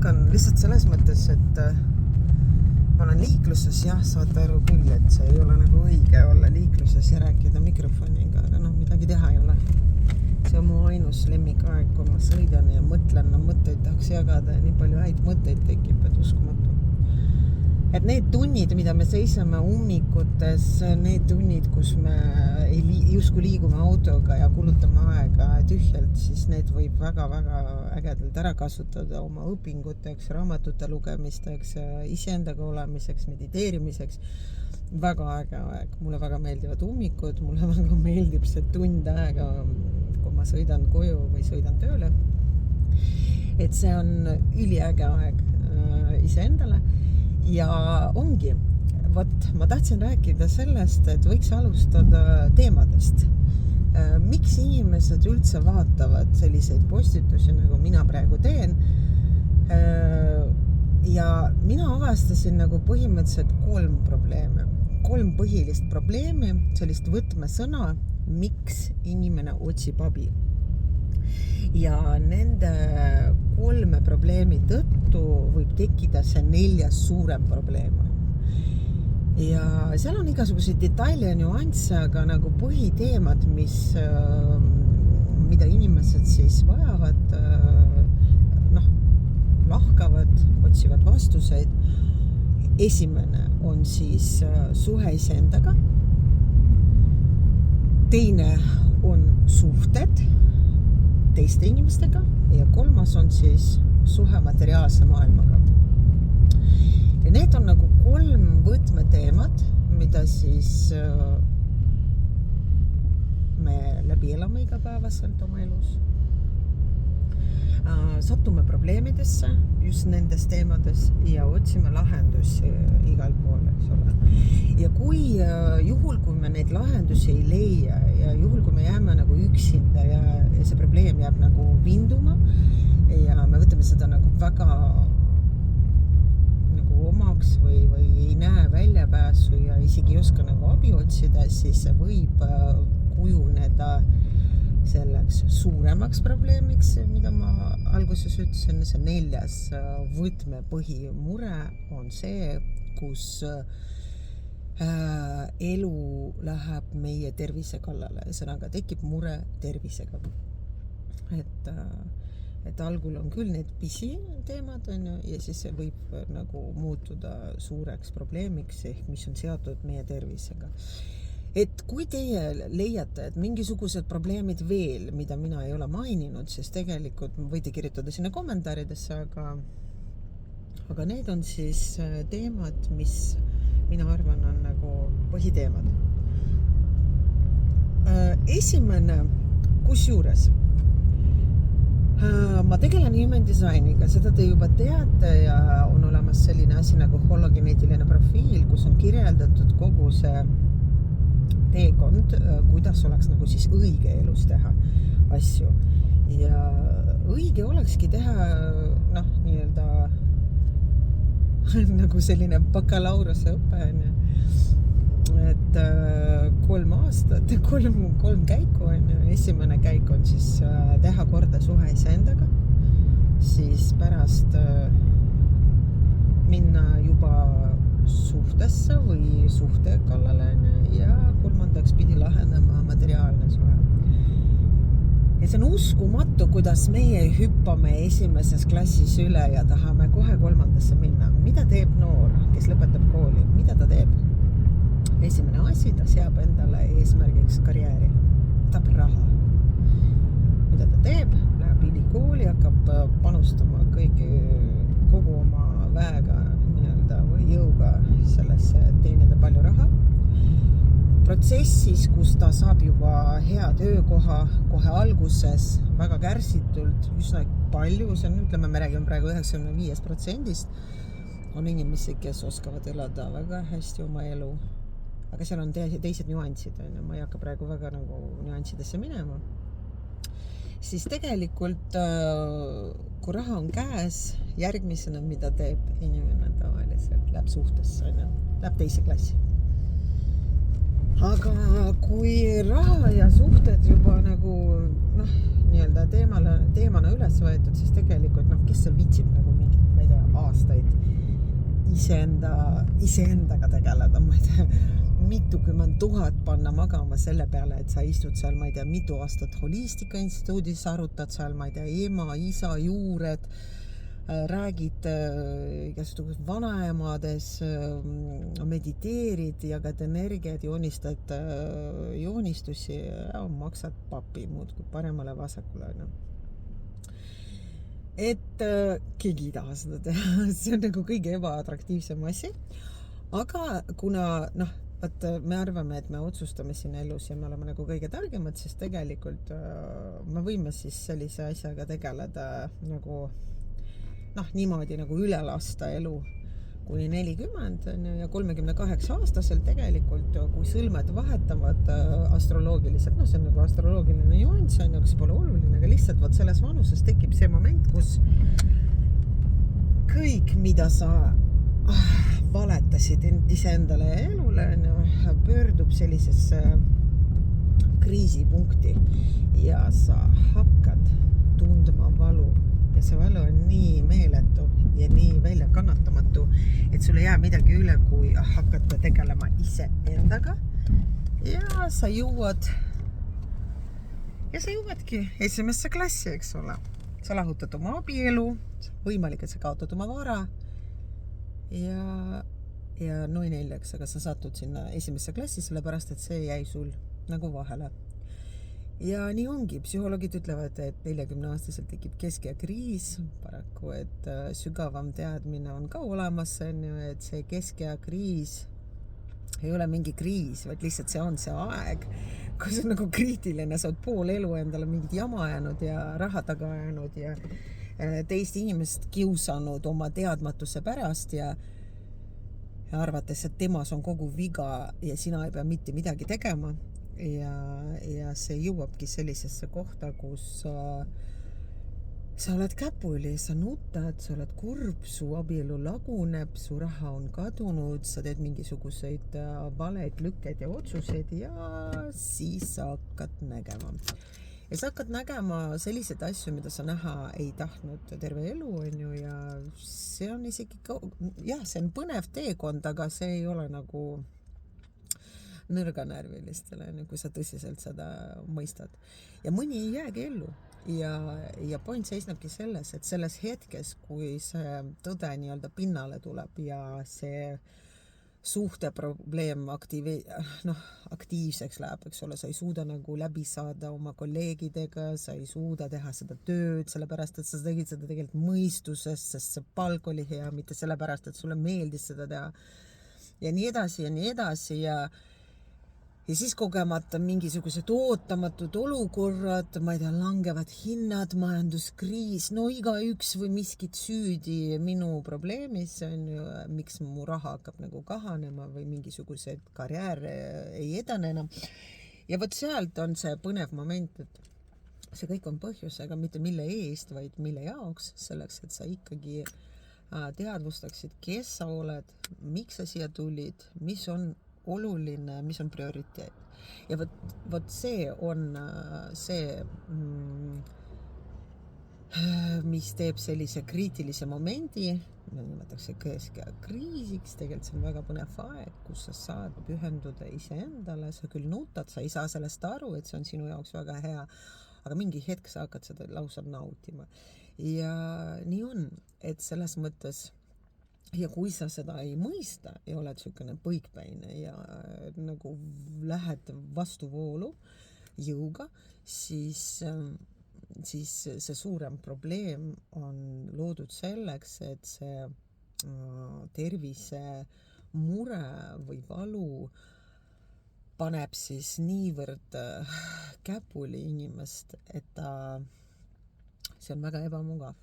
hakkan lihtsalt selles mõttes, et ma olen liikluses, jah, saate aru küll, et see ei ole nagu õige olla liikluses ja rääkida mikrofoniga, aga midagi teha ei ole. See on mu ainus lemmikaeg, kui ma sõidan ja mõtlen, mõtteid tahaks jagada ja nii palju häid mõtteid tekib, et uskumatu. Et need tunnid, mida me seisame ummikutes, need tunnid, kus me justkui liigume autoga ja kulutame aega tühjalt, siis need võib väga-väga ägedalt ära kasutada oma õpinguteks, raamatute lugemisteks, iseendaga olemiseks, mediteerimiseks. Väga äge aeg. Mulle väga meeldivad ummikud, mulle väga meeldib see tund aega, kui ma sõidan koju või sõidan tööle. Et see on üliäge aeg iseendale. Ja ongi, ma tahtsin rääkida sellest, et võiks alustada teemadest. Miks inimesed üldse vaatavad selliseid postitusi, nagu mina praegu teen? Ja mina avastasin nagu põhimõtteliselt 3 probleeme. 3 põhilist probleemi, sellist võtmesõna, miks inimene otsib abi. Ja nende 3 probleemi tõttu võib tekkida see 4 suurem probleem. Ja seal on igasuguseid detaile ja nüansse, aga nagu põhiteemad, mida inimesed siis vajavad, lahkavad, otsivad vastuseid. Esimene on siis suhe iseendaga. Teine on suhted teiste inimestega ja 3. on siis suhe materiaalse maailmaga. Ja need on nagu 3 võtmeteemad, mida siis me läbi elame igapäevaselt oma elus. Satume probleemidesse just nendes teemades ja otsime lahendusi igal pool, eks ole. Ja juhul, kui me neid lahendusi ei leia ja juhul, kui me jääme nagu üksinda ja see probleem jääb nagu vinduma ja me võtame seda nagu väga nagu omaks või ei näe väljapääsu ja isegi ei oska nagu abi otsida, siis see võib kujuneda selleks suuremaks probleemiks, mida ma alguses ütlesin. See 4. võtmepõhimure on see, kus elu läheb meie tervise kallale. Sõnaga tekib mure tervisega. Et algul on küll need pisi teemad ja siis see võib nagu muutuda suureks probleemiks, ehk mis on seotud meie tervisega. Et kui teie leiate, et mingisugused probleemid veel, mida mina ei ole maininud, siis tegelikult võite kirjutada sinna kommentaaridesse, aga need on siis teemad, mis mina arvan on nagu põhiteemad. Esimene, kusjuures, ma tegelen human designiga, seda te juba teate ja on olemas selline asi nagu hologeneetiline profiil, kus on kirjeldatud kogu see teekond, kuidas oleks nagu siis õige elus teha asju. Ja õige olekski teha, nii-öelda nagu selline bakalaureuse õpe, et 3 aastat, 3 käiku on. Esimene käik on siis teha korda suhe iseendaga, siis pärast minna juba suhtesse või suhte kallale ja 3. pidi lahenema materiaalne suhe. Ja see on uskumatu, kuidas meie hüppame 1. klassis üle ja tahame kohe 3. minna. Mida teeb noor, kes lõpetab kooli? Mida ta teeb? Esimene asi, ta seab endale eesmärgiks karjääri. Tahab raha. Mida ta teeb? Läheb ülikooli, hakkab panustama kogu oma väega või jõuga sellesse, et teenida palju raha. Protsessis, kus ta saab juba hea töökoha kohe alguses, väga kärsitult, üsna palju, see on, ütleme, me räägime praegu 95%, on inimesi, kes oskavad elada väga hästi oma elu, aga seal on teised nüansid, ma ei hakka praegu väga nagu nüansidesse minema. Siis tegelikult, kui raha on käes, järgmisena, mida teeb inimene tavaliselt, läheb suhtesse, läheb 2. klassi. Aga kui raha ja suhted juba nagu, nii-öelda teemana üles võetud, siis tegelikult, kes seal viitsib nagu mingit iseendaga tegeleda, ma ei tea, mitukümmend tuhat panna magama selle peale, et sa istud seal, ma ei tea, mitu aastat Holistika Instituudis, arutad seal, ma ei tea, ema, isa, juured, räägid igasugused vanaemades, mediteerid, jagad energiat, joonistad joonistusi ja maksad papi muudkui paremale vasakule, no. Et keegi ei taha seda teha, see on nagu kõige ebaatraktiivsem asi. Aga kuna, vaat me arvame, et me otsustame siin elus ja me oleme nagu kõige targemad, siis tegelikult me võime siis sellise asjaga tegeleda nagu niimoodi nagu üle lasta elu kuni 40 ja 38-aastaselt tegelikult, kui sõlmed vahetavad astroloogiliselt, see on nagu astroloogiline nüanss, aga see pole oluline, aga lihtsalt vaat selles vanuses tekib see moment, kus kõik, mida sa valetasid iseendale ja elule, pöördub sellisesse kriisipunkti ja sa hakkad tundma valu. Ja see valu on nii meeletu ja nii väljakannatamatu, et sul ei jää midagi üle, kui hakata tegelema iseendaga ja sa jõuadki esimesse klassi, eks ole. Sa lahutad oma abielu, võimalik, et sa kaotad oma vara ja neljaks, aga sa satud sinna esimesse klassi, sellepärast, et see jäi sul nagu vahele. Ja nii ongi, psühholoogid ütlevad, et 40-aastaselt tekib keskea kriis, paraku, et sügavam teadmine on ka olemas, et see keskea kriis ei ole mingi kriis, vaid lihtsalt see on see aeg, kus on nagu kriitiline, sa oled pool elu endale mingit jama jäänud ja raha taga jäänud ja teist inimest kiusanud oma teadmatuse pärast ja arvates, et temas on kogu viga ja sina ei pea mitte midagi tegema. Ja see jõuabki sellisesse kohta, kus sa oled käpuli, sa nutad, sa oled kurb, su abielu laguneb, su raha on kadunud, sa teed mingisuguseid valeid lükkeid ja otsuseid ja siis sa hakkad nägema. Ja sa hakkad nägema selliseid asju, mida sa näha ei tahtnud terve elu, ja see on isegi, see on põnev teekond, aga see ei ole nagu nõrganärvilistele, kui sa tõsiselt seda mõistad. Ja mõni ei jäägi ellu. Ja point seisnebki selles, et selles hetkes, kui see tõde nii-öelda pinnale tuleb ja see suhteprobleem aktiivseks läheb, eks ole, sa ei suuda nagu läbi saada oma kolleegidega, sa ei suuda teha seda tööd, sellepärast, et sa tegid seda tegelikult mõistusest, sest see palk oli hea, mitte sellepärast, et sulle meeldis seda teha. Ja nii edasi ja siis kogemata mingisugused ootamatud olukorrad, ma ei tea, langevad hinnad, majanduskriis, igaüks või miskit süüdi minu probleemis, miks mu raha hakkab nagu kahanema või mingisugused karjäär ei edane enam. Ja võt sealt on see põnev moment, et see kõik on põhjusega, mitte mille eest, vaid mille jaoks, selleks, et sa ikkagi teadvustaksid, kes sa oled, miks sa siia tulid, mis on oluline, mis on prioriteet. Ja võt see on see, mis teeb sellise kriitilise momendi, nimetakse keskea kriisiks, tegelikult see on väga põnev aeg, kus sa saad pühenduda iseendale, sa küll nutad, sa ei saa sellest aru, et see on sinu jaoks väga hea, aga mingi hetk sa hakkad seda lausa nautima. Ja nii on, et selles mõttes ja kui sa seda ei mõista ja oled selline põikpäine ja nagu lähed vastuvoolu jõuga, siis see suurem probleem on loodud selleks, et see tervise mure või valu paneb siis niivõrd käpuli inimest, et see on väga ebamugav.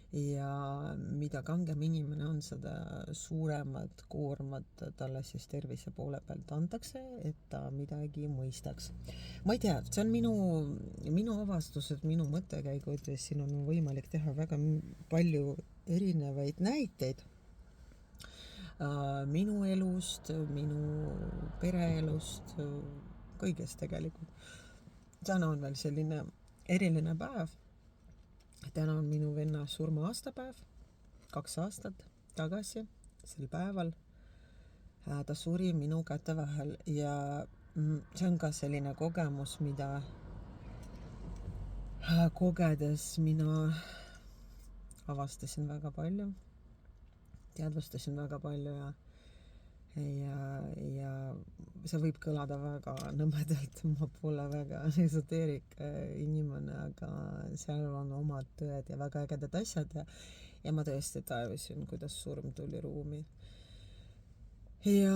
Ja mida kangem inimene on, seda suuremad koormad talle siis tervise poole pealt antakse, et ta midagi mõistaks. Ma ei tea, see on minu avastused, minu mõttekäigud ja siin on võimalik teha väga palju erinevaid näiteid minu elust, minu pereelust, kõigest tegelikult. Täna on veel selline eriline päev. Täna on minu venna surma aastapäev, 2 aastat tagasi sel päeval ta suri minu käte vahel ja see on ka selline kogemus, mida kogedes mina avastasin väga palju, teadvustasin väga palju ja see võib kõlada väga nõmedalt, ma pole väga esoteerik inimene, aga seal on omad tõed ja väga ägedad asjad ja ma tõesti taevasin, kuidas surm tuli ruumi. Ja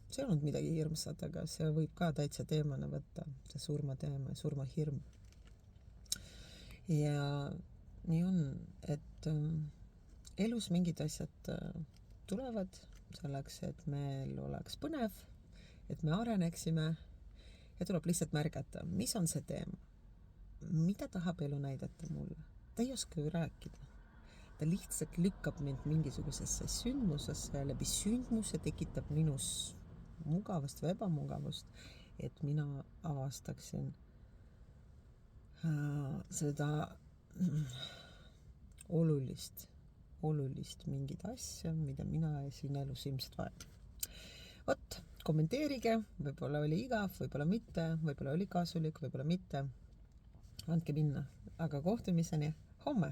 see ei olnud midagi hirmsat, aga see võib ka täitsa teemana võtta, see surmateema, surmahirm. Ja nii on, et elus mingid asjad tulevad selleks, et meil oleks põnev, et me areneksime ja tuleb lihtsalt märgata, mis on see teema, mida tahab elu näidata mulle. Ta ei oska ju rääkida. Ta lihtsalt lükkab mind mingisugusesse sündmusesse ja läbi sündmuse tekitab minus mugavust või ebamugavust, et mina avastaksin seda olulist mingit asja, mida mina siin elus ilmselt vajan. Vot, kommenteerige, võib-olla oli igav, võib-olla mitte, võib-olla oli kasulik, võib-olla mitte. Andke minna, aga kohtumiseni homme!